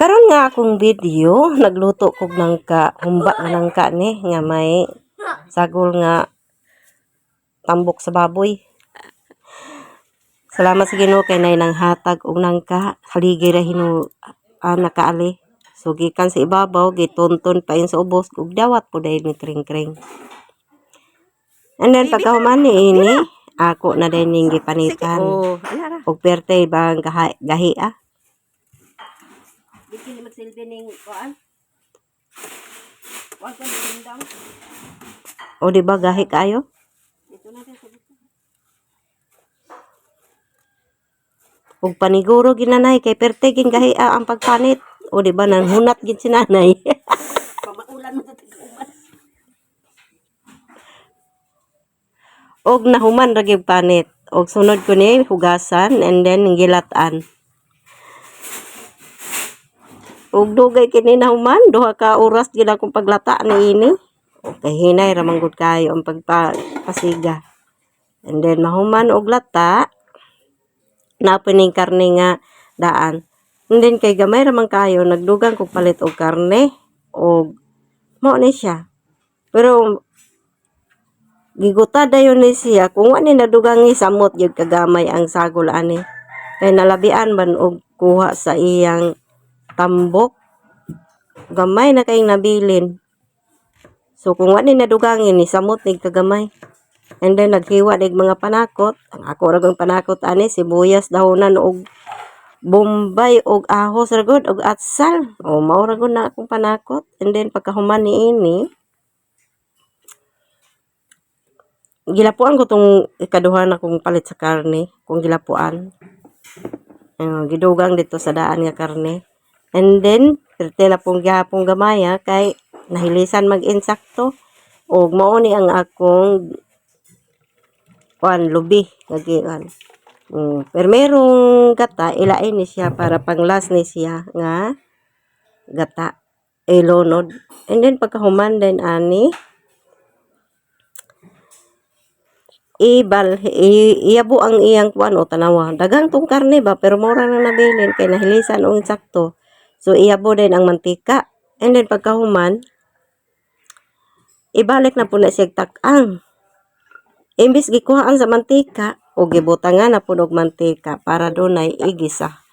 Karon nga akong video, nagluto kog nangka, humba nga nangka ni nga may sagol nga tambok sa baboy. Salamat sa Ginoo kay nay nang hatag og nangka, haligay ra nakaali. So gikan sa ibabaw, gitonton pa in sa ubos ug dawat po dai ni kring-kring. And then pagkahuman ni ini, ako na din ning gipanitan. Og perte bang gahi ah. Di kini magsilbi ning kuan. Wag ko nindang. O di ba gahi kayo? Ito na din sa og paniguro ginanay kay perte gin gahi ang pagpanit. O di ba nang hunat gid si nanay. Pamaulan mo sa tiguman. Og nahuman ra gyud panit. Og sunod ko ni hugasan and then gilatan. Og dugay kini nahuman, duha ka oras gid akong paglata ni ini. Okay, hinay ra manggod kayo ang pagpasiga. And then mahuman og lata, napining karne nga daan. And then kay gamay ra man kayo, nagdugang kog palit og karne og mao ni siya. Pero giguta dayon ni siya kung ani nadugang ni samot gyud kagamay ang sagol ani. Kay nalabian man og kuha sa iyang tambok, gamay na kayong nabilin. So kung wani nadugangin ni samot nig kagamay. And then naghiwa nig mga panakot. Ang ako ragong panakot ani sibuyas, dahonan og bombay og ahos ragod og atsal. O mao ragod na akong panakot. And then pagkahuman ni ini, gilapuan ko tong ikaduhan akong palit sa karne, kung gilapuan. Gidugang dito sa daan nga karne. And then, pertela pong gihapong gamaya kay nahilisan mag-insakto. O mao ni ang akong lubi. Pero merong gata, ilain ni siya para panglas ni siya nga gata. Ilonod. And then pagkahuman din ani, iyabo ang iyang kuan o tanawa. Dagang tong karne ba, pero mura na nabilin kay nahilisan og insakto. So, iyabo din ang mantika. And then, pagkahuman, ibalik na po na siya takang. Imbis gikuhaan sa mantika, o gibutangan na po og mantika para doon ay igisa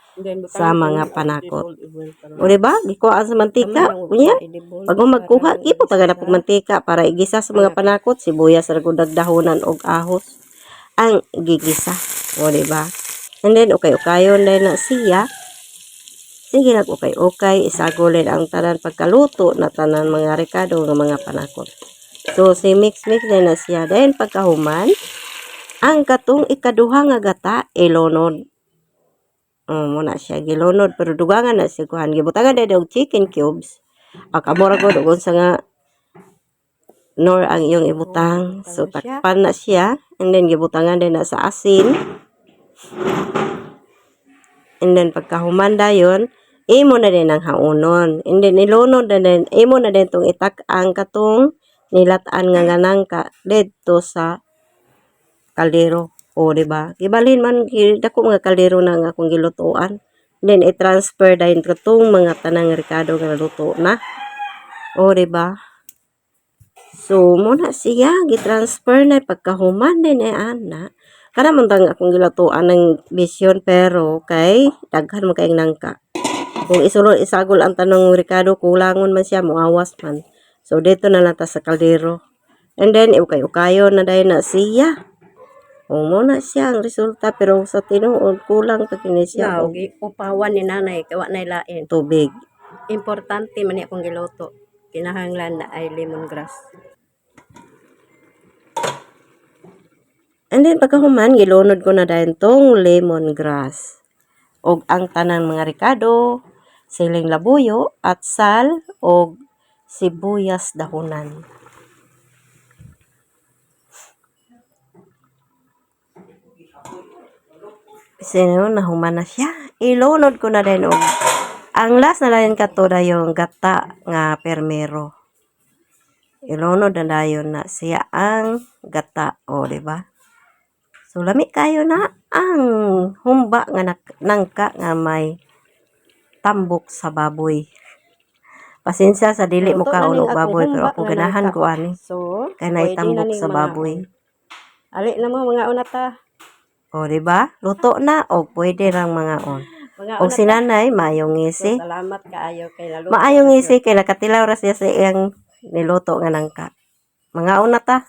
sa mga panakot. O diba? Gikuhaan sa mantika. Kunya, pag magkuha, gibutangan na po mantika para igisa sa mga panakot. Sibuyas, ragod, dahonan og ahos ang gigisa. O diba? And then, okay-ukayon din na siya. Sige na okay, isagulin ang tanan pagkaluto na tanan mga rekado ng mga panakot. So, si mix na siya. Then, pagkahuman, ang katong ikaduha nga gata, ilonod. Muna siya, gilonod. Pero dugangan na siya kuhan. Gibutangan na og chicken cubes. Kamura ko, doon sa nga nor ang iyong ibutang. So, takpan na siya. And then, gibutangan din na sa asin. And then, pagkahuman dayon, imo na din ang haunon. And then, ilunod na din, imo na din itong itak-ang katong nilataan nga nangka dito sa kaldero. O, diba? Gibalin man, dako mga kaldero na nga akong gilutuan. Then, i-transfer dahil katong mga tanang rekado nga luto na. O, diba? So, muna siya, gitransfer na pagkahuman din ana. Kada man tang akong gilatuan ng bisyon pero kay daghan mo kayong nangka. Kung isulod isagol ang tanong rekado kulangon man siya muawas man. So dito na lang ta sa kaldero. And then ukay-ukayo na dahil na siya. Mo na siya ang resulta pero sa tinuod kulang pa kini siya. Upawan ni nanay kawa na lain. Tubig. Importante man akong giluto. Kinahanglan na ay lemongrass. And then pagkahuman, gilunod ko na dahil tong lemongrass. Og ang tanang mga rekado, siling labuyo, at sal, og sibuyas dahonan. Sino, nahuman na siya. Ilunod ko na din og ang last na dayon kato yung gata nga permero. Ilunod na dayon na siya ang gata. O, diba? So, lami kayo na ang humba nga nangka nga may tambok sa baboy. Pasensya sa dili mo Luto ka na ning og akong baboy pero humba ako nga ganahan nangka. ko ani. So, Kay pwede na naitambok ning sa mga baboy. Ali na mo mga unata. O, di ba? Luto na o pwede rang mga on. Mga Og si unata. nanay, maayong So, ngisi. salamat kaayo kay naluto. Maayong ngisi kay nakatilaw ra siya sa iyang niluto nga nangka. Mga unata.